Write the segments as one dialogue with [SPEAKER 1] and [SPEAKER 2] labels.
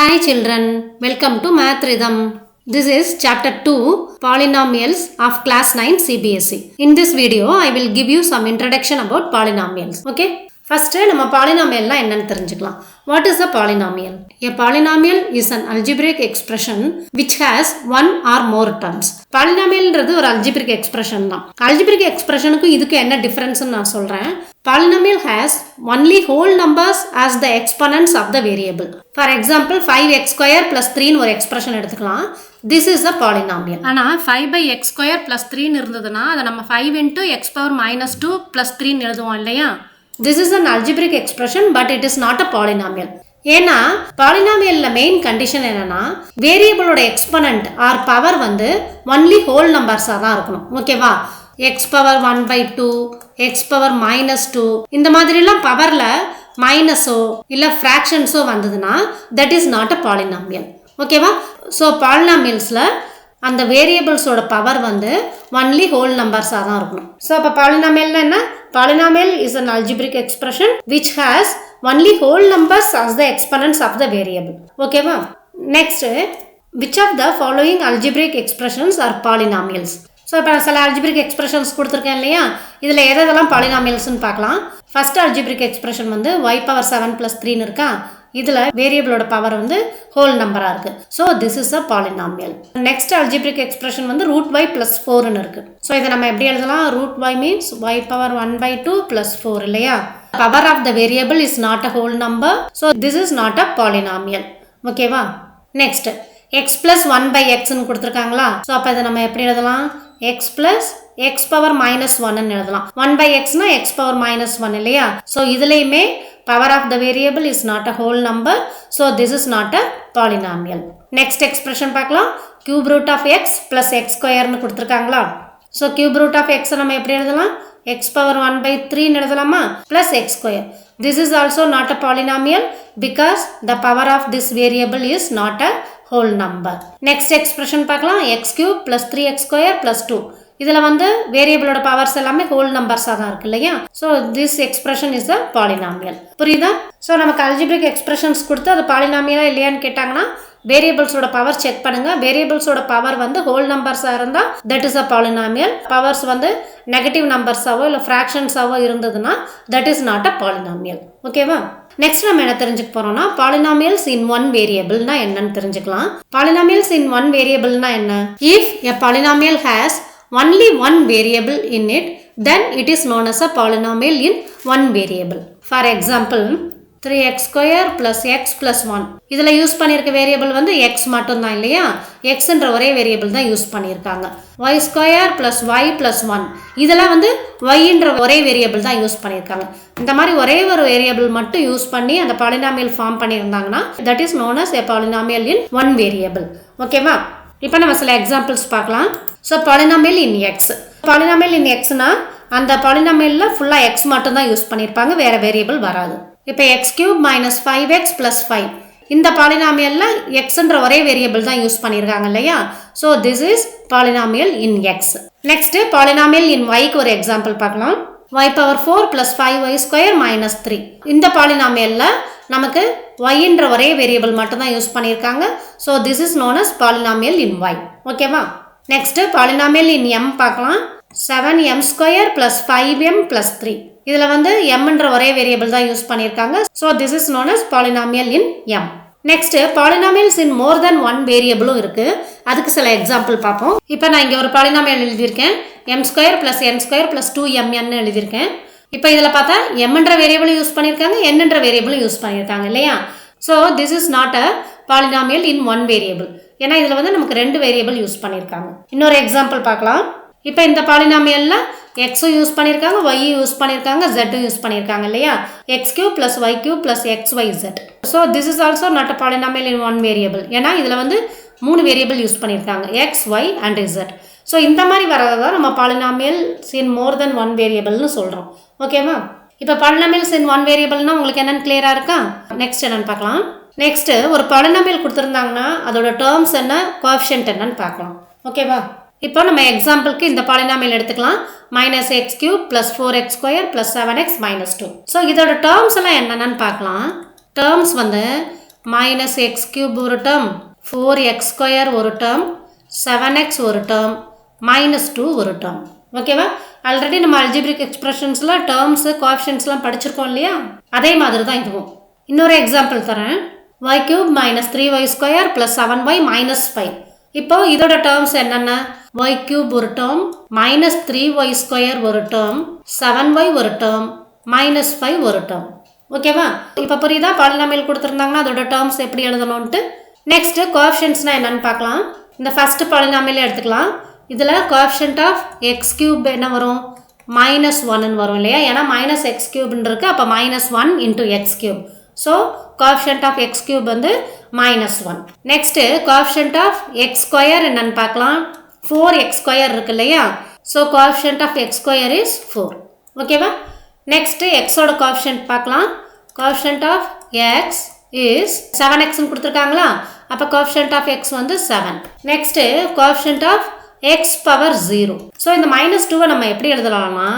[SPEAKER 1] Hi children, welcome to Math Rhythm. This is chapter 2, Polynomials of class 9 CBSE. In this video, I will give you some introduction about polynomials. Okay? First, நம்ம polynomial என்னன்னு தெரிஞ்சுக்கலாம். What is a polynomial? A polynomial is an algebraic expression which has one or more terms. Polynomialன்றது ஒரு algebraic expression தான். Algebraic expressionக்கு இதுக்கு என்ன differenceன்னு நான் சொல்றேன். Polynomial has only whole numbers as the exponents of the variable. For example, 5x square plus 3 ஒரு expression எடுத்துக்கலாம். This is a polynomial. ஆனா 5 by x square plus 3 இருந்ததுன்னா அதை நம்ம 5 into x power minus 2 plus 3 எழுதுவோம் இல்லையா? This is an algebraic expression but it is not a polynomial. ஏன்னா பாலினாமியல்ல main condition என்னன்னா வேரியபிளோட எக்ஸ்பனண்ட் ஆர் பவர் வந்து ஒன்லி ஹோல் நம்பர்ஸா தான் இருக்கணும். ஓகேவா? எக்ஸ் பவர் 1/2 எக்ஸ் பவர் -2 இந்த மாதிரிலாம் பவர்ல மைனஸோ இல்லை ஃப்ராக்ஷன்ஸோ வந்ததுன்னா that is not a polynomial. ஓகேவா? ஸோ பாலினாமியல்ஸில் அந்த வேரியபிள்ஸோட பவர் வந்து ஒன்லி ஹோல் நம்பர்ஸாக தான் இருக்கணும். ஸோ அப்போ பாலினாமியல்னா என்ன? Polynomial is an algebraic expression which has only whole numbers as the exponents of the variable. ஓகேவா? Next, which of the following algebraic expressions are polynomials? So இப்போ நான் சில algebraic expressions கொடுத்துருக்கேன் இல்லையா? இதில் எதெல்லாம் பாலினாமியல்ஸ்னு பார்க்கலாம். ஃபர்ஸ்ட் algebraic expression வந்து y power 7 plus 3 இருக்கா? இதில் வேரியபிளோட பவர் வந்து ஹோல் நம்பராக இருக்குது. So this is a polynomial. Next algebraic expression வந்து √y plus 4ன்னு இருக்குது. ஸோ இதை நம்ம எப்படி எழுதலாம்? √y means y power 1/2 plus 4 இல்லையா? Power of the variable is not a whole number. So this is not a polynomial. ஓகேவா? Next x plus 1/xன்னு கொடுத்துருக்காங்களா? So அப்போ இதை நம்ம எப்படி எழுதலாம்? x plus x power -1ன்னு எழுதலாம். 1/xனா x power -1 இல்லையா? ஸோ இதுலேயுமே power of the variable is not a whole number. So this is not a polynomial. Next expression பார்க்கலாம். cube root of x plus x squareன்னு கொடுத்துருக்காங்களா? So cube root of x நம்ம எப்படி எழுதலாம்? x power 1/3 எழுதலாமா? plus x square. This is also not a polynomial because the power of this variable is not a whole number. Next expression பார்க்கலாம். x cube plus 3x square plus 2. இதில் வந்து வேரியபிளோட powers எல்லாமே whole நம்பர்ஸாக தான் இருக்கு இல்லையா? So this expression is a polynomial. புரியுதா? So நமக்கு algebraic expressions கொடுத்து அது பாலினாமியலா இல்லையான்னு கேட்டாங்கன்னா வேரியபிள்ஸோட பவர் செக் பண்ணுங்க. வேரியபிள்ஸோட பவர் வந்து ஹோல் நம்பர்ஸாக இருந்தால் that is a polynomial. Powers வந்து நெகட்டிவ் நம்பர்ஸாவோ இல்லை ஃப்ராக்ஷன்ஸாவோ இருந்ததுன்னா that is not a polynomial. ஓகேவா? நெக்ஸ்ட் நம்ம என்ன தெரிஞ்சுக்க போறோம்னா பாலினாமியல்ஸ் இன் ஒன் வேரியபிள்னா என்னன்னு தெரிஞ்சுக்கலாம். பாலினாமியல்ஸ் இன் ஒன் வேரியபிள்னா என்ன? If a polynomial has only one variable in it, then it is known as a polynomial in one variable. For example, 3x square plus x plus 1. இதில் use பண்ணியிருக்க variable வந்து x மட்டும்தான் இல்லையா? xன்ற ஒரே variable தான் use பண்ணியிருக்காங்க. y square plus y plus 1. இதெல்லாம் வந்து yன்ற ஒரே வேரியபிள் தான் யூஸ் பண்ணியிருக்காங்க. இந்த மாதிரி ஒரே ஒரு வேரியபிள் மட்டும் யூஸ் பண்ணி அந்த பாலினாமியல் ஃபார்ம் பண்ணியிருந்தாங்கன்னா that is known as a polynomial in one variable. ஓகேவா? இப்போ நம்ம சில எக்ஸாம்பிள்ஸ் பார்க்கலாம். So polynomial in X. Polynomial in எக்ஸ்னா அந்த பாலினாமியலில் ஃபுல்லாக எக்ஸ் மட்டும் தான் யூஸ் பண்ணியிருப்பாங்க, வேறு வேரியபிள் வராது. இப்போ எக்ஸ் கியூப் மைனஸ் 5x + 5 இந்த பாலினாமியலில் எக்ஸ்ன்ற ஒரே வேரியபிள் தான் யூஸ் பண்ணியிருக்காங்க இல்லையா? So this is polynomial in X. Next polynomial in ஒய்க்கு ஒரு எக்ஸாம்பிள் பார்க்கலாம். y power 4 plus 5y square minus 3 இந்த பாலினாமியலில் நமக்கு yன்ற ஒரே வேரியபிள் மட்டும் தான் யூஸ் பண்ணியிருக்காங்க. So this is known as polynomial in y. ஓகேவா? நெக்ஸ்ட் பாலினாமியல் இன் m பார்க்கலாம். 7m square plus 5m plus 3 இதில் வந்து mன்ற ஒரே வேரியபிள் தான் யூஸ் பண்ணியிருக்காங்க. So this is known as polynomial in m. Next polynomials in more than one வேரியபிளும் இருக்கு. அதுக்கு சில எக்ஸாம்பிள் பார்ப்போம். இப்போ நான் இங்கே ஒரு பாலினாமியல் எழுதியிருக்கேன். m square plus n square plus 2mn எழுதியிருக்கேன். இப்போ இதில் பார்த்தா mன்ற வேரியபிள் யூஸ் பண்ணியிருக்காங்க, nன்ற வேரியபிள் யூஸ் பண்ணியிருக்காங்க இல்லையா? So this is not a polynomial in one variable. ஏன்னா இதில் வந்து நமக்கு ரெண்டு வேரியபிள் யூஸ் பண்ணியிருக்காங்க. இன்னொரு எக்ஸாம்பிள் பார்க்கலாம். இப்போ இந்த பாலினாமியலில் எக்ஸும் யூஸ் பண்ணியிருக்காங்க, ஒய்யும் யூஸ் பண்ணியிருக்காங்க, ஜெட்டும் யூஸ் பண்ணியிருக்காங்க இல்லையா? X cube plus y cube plus XYZ. So this is also not a polynomial in one variable. ஏன்னா இதில் வந்து 3 வேரியபிள் யூஸ் பண்ணியிருக்காங்க, x y and Z. So இந்த மாதிரி வரதை தான் நம்ம polynomials in more than one வேரியபிள்னு சொல்கிறோம். ஓகேவா? இப்போ பாலினாமியல்ஸ் இன் ஒன் வேரியபிள்னா உங்களுக்கு என்னென்னு கிளியராக இருக்கா? நெக்ஸ்ட் என்னன்னு பார்க்கலாம். நெக்ஸ்ட் ஒரு பாலினாமியல் கொடுத்துருந்தாங்கன்னா அதோட டேர்ம்ஸ் என்ன, கோஎஃபிஷியன்ட் என்னன்னு பார்க்கலாம். ஓகேவா? இப்போ நம்ம எக்ஸாம்பிளுக்கு இந்த பாலினாமியல் எடுத்துக்கலாம். -x³ + 4x² + 7x - 2. ஸோ இதோட டேர்ம்ஸ் எல்லாம் என்னென்னு பார்க்கலாம். டேர்ம்ஸ் வந்து minus x cube ஒரு term, 4x square ஒரு term, 7x ஒரு term, minus 2 ஒரு term. ஓகேவா? ஆல்ரெடி நம்ம algebraic expressionsல terms, coefficientsலாம் படிச்சிருக்கோம் இல்லையா? அதே மாதிரி தான் இதுவும். இன்னொரு எக்ஸாம்பிள் தரேன். y cube minus 3y square plus 7y minus 5. இப்போ இதோட terms என்னென்ன? y cube ஒரு term, minus 3y square ஒரு term, 7y ஒரு term, minus 5 ஒரு term. ஓகேவா? இப்போ புரியுதா? பாலினாமியல் கொடுத்துருந்தாங்கன்னா அதோட டேர்ம்ஸ் எப்படி எழுதணும்ட்டு. நெக்ஸ்ட் கோஎஃபிஷியன்ட்ஸ்னா என்னன்னு பார்க்கலாம். இந்த ஃபர்ஸ்ட் பாலினாமியலே எடுத்துக்கலாம். இதில் கோஎஃபிஷியன்ட் ஆஃப் எக்ஸ் கியூப் என்ன வரும்? -1 வரும் இல்லையா? ஏன்னா மைனஸ் எக்ஸ் கியூப்னு இருக்கு. அப்போ -1 into x cube. So coefficient of x cube வந்து -1. Next coefficient of x square என்னன்னு பார்க்கலாம். 4x ஸ்கொயர் இருக்கு இல்லையா? So coefficient of x square is 4. ஓகேவா? நெக்ஸ்ட் எக்ஸோட கோஎஃபிஷியன்ட் பார்க்கலாம். கோஎஃபிஷியன்ட் ஆஃப் எக்ஸ் இஸ் 7xன்னு கொடுத்துருக்காங்களா? அப்போ கோஎஃபிஷியன்ட் ஆஃப் எக்ஸ் வந்து 7. Next coefficient of X power 0. So இந்த -2 நம்ம எப்படி எழுதலாம்னா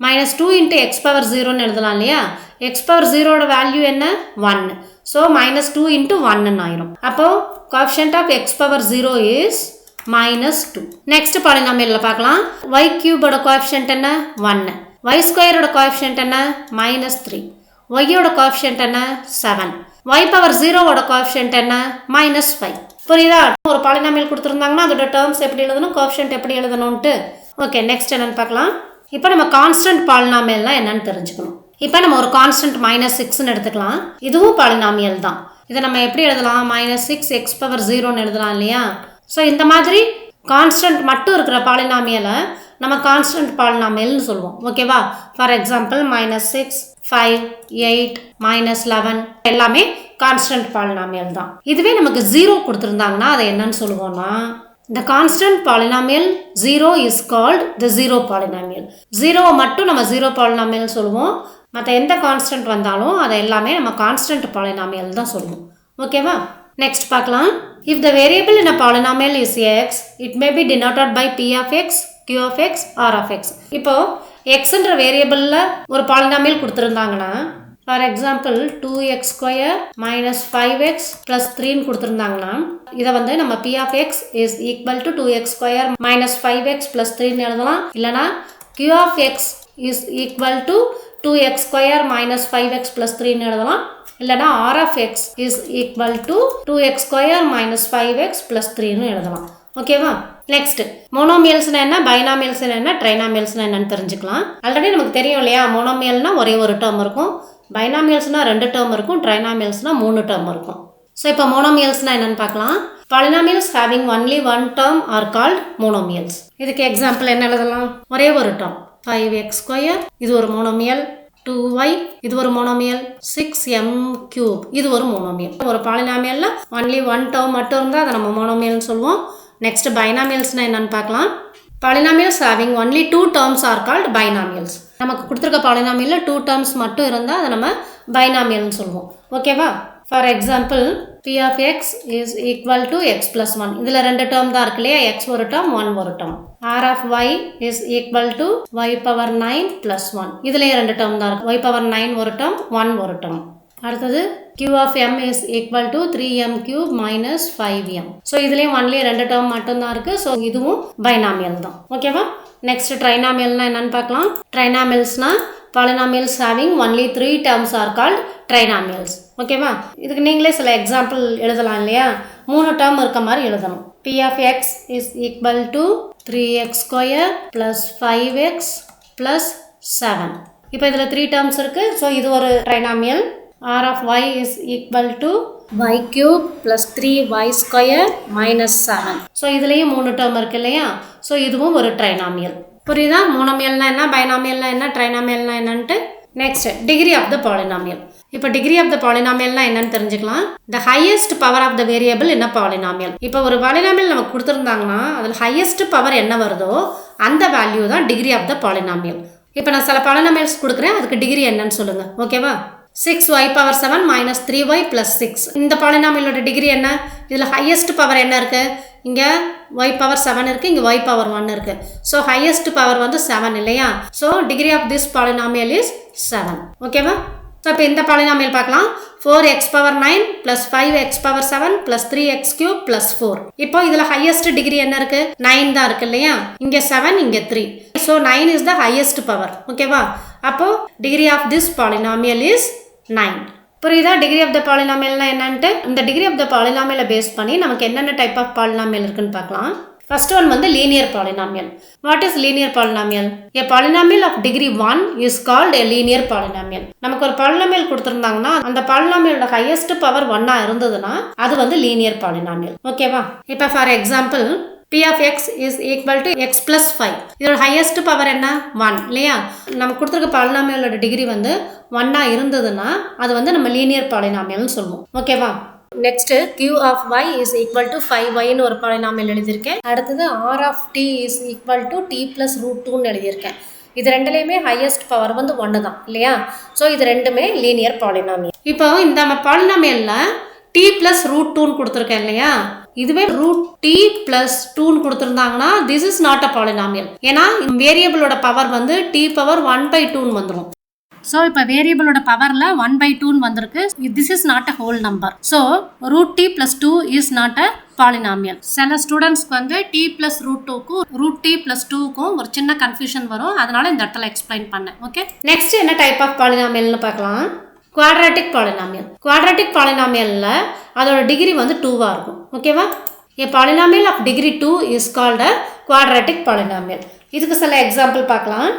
[SPEAKER 1] -2 இன்ட்டு எக்ஸ் பவர் 0ன்னு எழுதலாம் இல்லையா? எக்ஸ் பவர் 0ஓட வேல்யூ என்ன? 1. ஸோ -2 இன்ட்டு 1ன்னு ஆயிரும். அப்போ coefficient of X power 0 is -2. Next பாலினாமியலில் பார்க்கலாம். y கியூபோட கோஎஃபிஷியன்ட் என்ன? 1. y ஸ்கொயரோட கோஎஃபிஷியன்ட் என்ன? -3. y ஓட கோஎஃபிஷியன்ட் என்ன? 7. y பவர் 0ஓட கோஎஃபிஷியன்ட் என்ன? -5. புரியுதா? ஒரு பாலினாமியல் கொடுத்துருந்தாங்கன்னா அதோட டேர்ம்ஸ் எப்படி எழுதணும், கோஎஃபிஷியன்ட் எப்படி எழுதணும்ட்டு. ஓகே, நெக்ஸ்ட் என்னன்னு பார்க்கலாம். இப்போ நம்ம கான்ஸ்டன்ட் பாலினாமியல்னா என்னன்னு தெரிஞ்சுக்கணும். இப்போ நம்ம ஒரு கான்ஸ்டன்ட் -6ன்னு எடுத்துக்கலாம். இதுவும் பாலினாமியல் தான். இதை நம்ம எப்படி எழுதலாம்? -6 எக்ஸ் பவர் 0ன்னு எழுதலாம் இல்லையா? ஸோ இந்த மாதிரி கான்ஸ்டன்ட் மட்டும் இருக்கிற பாலினாமியலை நம்ம கான்ஸ்டன்ட் பாலினாமியல்னு சொல்லுவோம். ஓகேவா? ஃபார் எக்ஸாம்பிள் -6, 5, 8, -11 எல்லாமே கான்ஸ்டன்ட் பாலினாமியல் தான். இதுவே நமக்கு 0 கொடுத்துருந்தாங்கன்னா அதை என்னன்னு சொல்லுவோம்னா, இந்த constant polynomial 0 is called the 0 polynomial. 0 மட்டும் நம்ம 0 பாலினாமியல் சொல்லுவோம். மற்ற எந்த கான்ஸ்டன்ட் வந்தாலும் அதை எல்லாமே நம்ம கான்ஸ்டன்ட் பாலினாமியல் தான் சொல்லுவோம். ஓகேவா? நெக்ஸ்ட் பார்க்கலாம். If the variable in a polynomial is x, it may be denoted by p of x, q of x, r of x. இப்போ xன்ற வேரியபிளில் ஒரு பாலினாமியல் கொடுத்துருந்தாங்கன்னா, for example 2x square -5x + 3ன்னு கொடுத்துருந்தாங்கன்னா, இதை வந்து நம்ம p of x is equal to 2x square -5x + 3ன்னு எழுதலாம். இல்லைனா q of x is equal to 2x square -5x + 3ன்னு எழுதலாம். இல்லைனா r of x is equal to 2x square -5x + 3ன்னு எழுதலாம். ஓகேவா? நெக்ஸ்ட் மோனோமியல்ஸ்னா என்ன, பைனாமியல்ஸ்னா என்ன, ட்ரைனாமியல்ஸ்னா என்னன்னு தெரிஞ்சுக்கலாம். ஆல்ரெடி நமக்கு தெரியும் இல்லையா? மோனோமியல்னா ஒரே ஒரு டேர்ம் இருக்கும், பைனாமியல்ஸ்னா 2 டேர்ம் இருக்கும், ட்ரைனாமியல்ஸ்னா 3 டேர்ம் இருக்கும். ஸோ இப்போ மோனோமியல்ஸ்னா என்னன்னு பார்க்கலாம். Polynomials having only one term are called monomials. இதுக்கு எக்ஸாம்பிள் என்ன எழுதலாம்? ஒரே ஒரு டேர்ம் 5x ஸ்கொயர், இது ஒரு மோனோமியல். 2y, இது ஒரு மோனோமியல். 6m³ இது ஒரு மோனோமியல். ஒரு பாலினாமியல்ல ஒன்லி ஒன் டேர்ம் மட்டும் இருந்தால் அதை நம்ம மோனோமியல்னு சொல்லுவோம். நெக்ஸ்ட் பைனாமியல்ஸ்னா என்னன்னு பார்க்கலாம். Polynomials having only 2 terms are called binomials. நமக்கு கொடுத்துருக்க பாலினாமியல்ல 2 டேர்ம்ஸ் மட்டும் இருந்தால் அதை நம்ம பைனாமியல்னு சொல்லுவோம். ஓகேவா? For example p of x is equal to x plus 1. இதில் 2 டேர்ம் தான் இருக்கு இல்லையா? x ஒரு டேர்ம், 1 ஒரு term. r of y is equal to y power 9 plus 1. இதுலேயே 2 டேர்ம் தான் இருக்கு. y power 9 ஒரு டேர்ம், 1 ஒரு டேர்ம். அடுத்தது q of m is equal to 3m³ minus 5m. So இதுலேயும் ஒன்லி 2 டேர்ம் மட்டும்தான் இருக்குது. ஸோ இதுவும் பைனாமியல் தான். ஓகேவா? நெக்ஸ்ட் ட்ரைனாமியல்னா என்னன்னு பார்க்கலாம். ட்ரைனாமியல்ஸ்னா polynomials having only 3 terms are called trinomials. ஓகேவா? இதுக்கு நீங்களே சில எக்ஸாம்பிள் எழுதலாம் இல்லையா? 3 டேர்ம் இருக்க மாதிரி எழுதணும். p of x is equal to 3x square plus 5x plus 7. இப்போ இதில் 3 டேர்ம்ஸ் இருக்குது. ஸோ இது ஒரு trinomial. r of y is equal to y³ plus 3y square minus 7. So இதுலேயும் 3 டேர்ம் இருக்கு இல்லையா? ஸோ இதுவும் ஒரு ட்ரைனாமியல். புரியுதா? மோனோமியல்னா என்ன, பைனாமியல்னா என்ன, ட்ரைனாமியல்னா என்னன்ட்டு. Next degree of the polynomial. இப்போ டிகிரி ஆஃப் த பாலினாமியல்னா என்னன்னு தெரிஞ்சுக்கலாம். The highest power of the variable in a polynomial. இப்போ ஒரு பாலினாமியல் நமக்கு கொடுத்துருந்தாங்கன்னா அதில் ஹையஸ்ட் பவர் என்ன வருதோ அந்த வேல்யூ தான் டிகிரி ஆஃப் த பாலினாமியல். இப்போ நான் சில பாலினாமியல்ஸ் கொடுக்குறேன், அதுக்கு டிகிரி என்னன்னு சொல்லுங்கள். ஓகேவா? 6y power 7 minus 3y plus 6. இந்த பாலினாமியலோட டிகிரி என்ன? இதில் ஹையஸ்ட் பவர் என்ன இருக்குது? இங்கே y power 7 இருக்குது, இங்கே y power 1 இருக்குது. ஸோ ஹையஸ்ட் பவர் வந்து 7 இல்லையா? So degree of this polynomial is 7. ஓகேவா? ஸோ இப்போ இந்த பாலினாமியல் பார்க்கலாம். 4x power 9 plus 5x power 7 plus 3x cube plus 4. இப்போ இதில் ஹையஸ்ட் டிகிரி என்ன இருக்கு? 9 தான் இருக்கு இல்லையா? இங்கே 7, இங்கே 3. So 9 is the highest power. ஓகேவா? அப்போ degree of this polynomial is 9. புரியுதா? டிகிரி ஆஃப் த பாலினாமியல்னா என்னன்ட்டு இந்த டிகிரி ஆஃப் த பாலினாமியலை பேஸ் பண்ணி நமக்கு என்னென்ன டைப் ஆஃப் பாலினாமியல் இருக்குன்னு பார்க்கலாம். First one வந்து linear polynomial. What is linear polynomial? A polynomial of degree 1 is called a linear polynomial. நமக்கு ஒரு polynomial கொடுத்திருந்தாங்கன்னா அந்த polynomial highest power 1 இருந்ததுன்னா அது வந்து linear polynomial. ஓகேவா? இப்போ for example p of x is equal to x plus 5. இதோட highest power என்ன? 1 இல்லையா? நமக்கு கொடுத்திருக்க polynomial டிகிரி வந்து 1 இருந்ததுன்னா அது வந்து நம்ம linear polynomial சொல்லுவோம். ஓகேவா? Next, q of y is equal to 5y ன்னு ஒரு பாலினாமியல் எழுதியிருக்கேன். அடுத்தது r of t is equal to t plus root 2ன்னு எழுதியிருக்கேன். இது ரெண்டுலேயுமே ஹையஸ்ட் பவர் வந்து 1 தான் இல்லையா? ஸோ இது ரெண்டுமே லீனியர் பாலினாமியல். இப்போ இந்த பாலினாமியலில் t plus root 2ன்னு கொடுத்துருக்கேன் இல்லையா? இதுவே root t plus 2ன்னு கொடுத்துருந்தாங்கன்னா this is not a polynomial. ஏன்னா வேரியபிளோட பவர் வந்து t பவர் 1/2ன்னு வந்துடும். ஸோ இப்போ வேரியபிளோட பவரில் 1/2ன்னு வந்திருக்கு. This is not a whole number. So root T plus 2 is not a polynomial. சில ஸ்டூடெண்ட்ஸ்க்கு வந்து டி ப்ளஸ் ரூட் 2க்கும் ரூட் டி ப்ளஸ் 2க்கும் ஒரு சின்ன கன்ஃபியூஷன் வரும். அதனால இந்த இடத்துல எக்ஸ்பிளைன் பண்ணேன். ஓகே, நெக்ஸ்ட் என்ன டைப் ஆஃப் பாலினாமியல்னு பார்க்கலாம். Quadratic polynomial. குவாட்ராட்டிக் பாலினாமியலில் அதோட டிகிரி வந்து 2வா இருக்கும். ஓகேவா? A polynomial of degree 2 is called a quadratic polynomial. இதுக்கு சில எக்ஸாம்பிள் பார்க்கலாம்.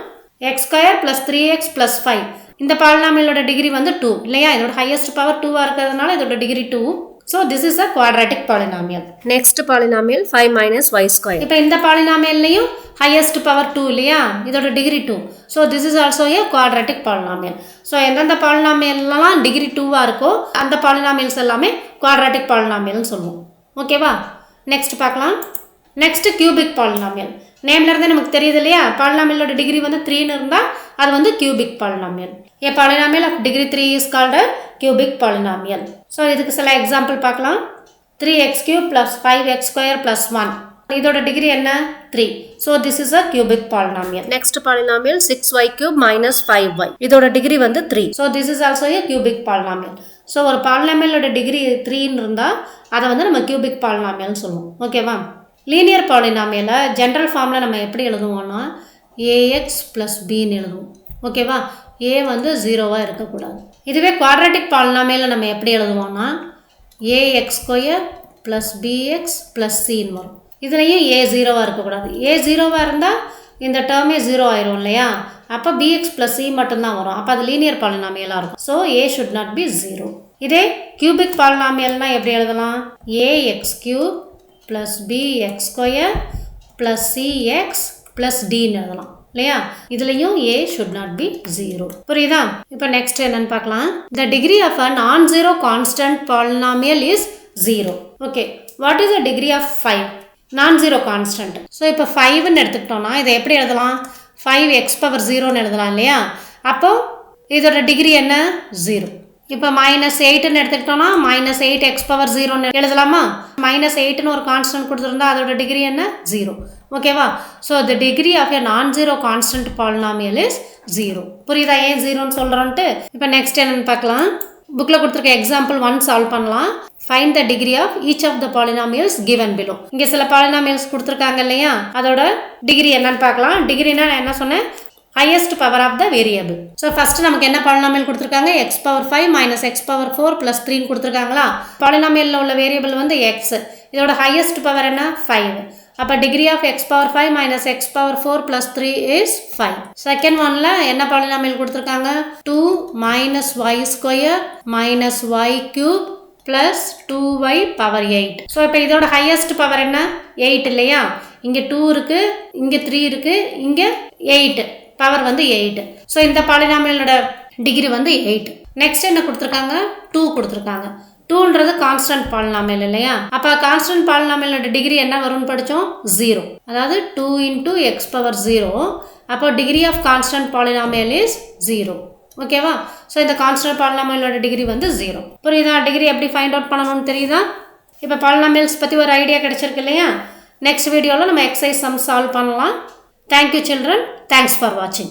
[SPEAKER 1] x square plus 3x plus 5. இந்த பாலினாமியலோட டிகிரி வந்து 2 இல்லையா? இதோட ஹையஸ்ட் பவர் 2 இருக்கிறதுனால இதோட degree 2. So this is a quadratic polynomial. Next polynomial 5 minus y square. இப்போ இந்த பாலினாமியல்லையும் ஹையஸ்ட் பவர் 2 இல்லையா? இதோட degree 2. So this is also a quadratic polynomial. So எந்தெந்த பாலினாமியல்லாம் டிகிரி 2வா இருக்கோ அந்த பாலினாமியல்ஸ் எல்லாமே quadratic polynomialனு சொல்லுவோம். ஓகேவா? நெக்ஸ்ட் பார்க்கலாம். Next cubic polynomial. நேம்ல இருந்து நமக்கு தெரியுது இல்லையா? பாலினாமியலோட டிகிரி வந்து 3ன்னு இருந்தால் அது வந்து cubic polynomial. A polynomial of degree 3 is called a cubic polynomial. So இதுக்கு சில எக்ஸாம்பிள் பார்க்கலாம். 3x cube plus 5x square plus 1. இதோட டிகிரி என்ன? 3. So this is a cubic polynomial. Next polynomial 6y cube minus 5y. இதோட degree வந்து 3. So this is also a cubic polynomial. So ஒரு பாலினாமியலோட degree 3ன்னு இருந்தால் அதை வந்து நம்ம கியூபிக் பாலினாமியல்னு சொல்லுவோம். ஓகேவா? லீனியர் பாலினாமியலை ஜென்ரல் ஃபார்மில் நம்ம எப்படி எழுதுவோம்னா ax plus bன்னு எழுதுவோம். ஓகேவா? a வந்து 0வாக இருக்கக்கூடாது. இதுவே குவாட்ராட்டிக் பாலினாமியலை நம்ம எப்படி எழுதுவோம்னா ax square plus bx plus cன்னு வரும். இதுலேயும் a 0வாக இருக்கக்கூடாது. a 0வாக இருந்தால் இந்த டேர்மே 0 ஆயிரும் இல்லையா? அப்போ bx ப்ளஸ் c மட்டும்தான் வரும். அப்போ அது லீனியர் பாலினாமியலாக இருக்கும். So a should not be 0. இதே கியூபிக் பாலினாமியல்னா எப்படி எழுதலாம்? ax cube plus bx square plus cx plus dன்னு எழுதலாம் இல்லையா? இதுலேயும் a should not be 0. புரியுதா? இப்போ நெக்ஸ்ட் என்னன்னு பார்க்கலாம். The degree of a non-zero constant polynomial is 0. Okay. What is the degree of 5? Non-zero constant. So இப்போ 5ன்னு எடுத்துக்கிட்டோம்னா இதை எப்படி எழுதலாம்? 5x பவர் 0ன்னு எழுதலாம் இல்லையா? அப்போ இதோட டிகிரி என்ன? 0. இப்போ -8ன்னு எடுத்துக்கிட்டோம்னா -8x பவர் 0ன்னு எழுதலாமா? -8ன்னு ஒரு கான்ஸ்டன்ட் கொடுத்துருந்தா அதோட டிகிரி என்ன? 0. ஓகேவா? So the degree of a non zero constant polynomial is 0. புரியுதா ஏன் 0ன்னு சொல்கிறோன்ட்டு? இப்போ நெக்ஸ்ட் என்னன்னு பார்க்கலாம். புக்கில் கொடுத்துருக்க எக்ஸாம்பிள் 1 சால்வ் பண்ணலாம். Find the degree of each of the polynomials given below. இங்கே சில பாலினாமியல்ஸ் கொடுத்துருக்காங்க இல்லையா? அதோட டிகிரி என்னன்னு பார்க்கலாம். டிகிரினா நான் என்ன சொன்னேன்? highest power of the variable. So first நமக்கு என்ன பாலினாமியல் கொடுத்துருக்காங்க? x power 5 minus x power 4 plus 3 கொடுத்துருக்காங்களா? பாலினாமியலில் உள்ள வேரியபிள் வந்து x. இதோட highest power என்ன? 5. அப்போ degree of x power 5 minus x power 4 plus 3 is 5. Second ஒன்ல என்ன பாலினாமியல் கொடுத்துருக்காங்க? 2 minus y square minus y cube plus 2y power 8. So இப்போ இதோட ஹையஸ்ட் பவர் என்ன? 8 இல்லையா? இங்கே 2 இருக்கு, இங்கே 3 இருக்கு, இங்கே 8. பவர் வந்து 8. ஸோ இந்த பாலினாமியலோட டிகிரி வந்து 8. நெக்ஸ்ட் என்ன கொடுத்துருக்காங்க? 2 கொடுத்துருக்காங்க. 2ன்றது கான்ஸ்டன்ட் பாலினாமியல் இல்லையா? அப்போ கான்ஸ்டன்ட் பாலினாமியலோட டிகிரி என்ன வரும்னு படித்தோம்? 0. அதாவது 2 into x power 0. அப்போ degree of constant polynomial is 0. ஓகேவா? ஸோ இந்த கான்ஸ்டன்ட் பாலினாமியலோட டிகிரி வந்து 0. புரியுதா? டிகிரி எப்படி ஃபைண்ட் அவுட் பண்ணணும்னு தெரியுதா? இப்போ பாலினாமியல்ஸ் பற்றி ஒரு ஐடியா கிடைச்சிருக்கு இல்லையா? நெக்ஸ்ட் வீடியோவில் நம்ம எக்ஸசைஸ் சம் சால்வ் பண்ணலாம். Thank you children. Thanks for watching.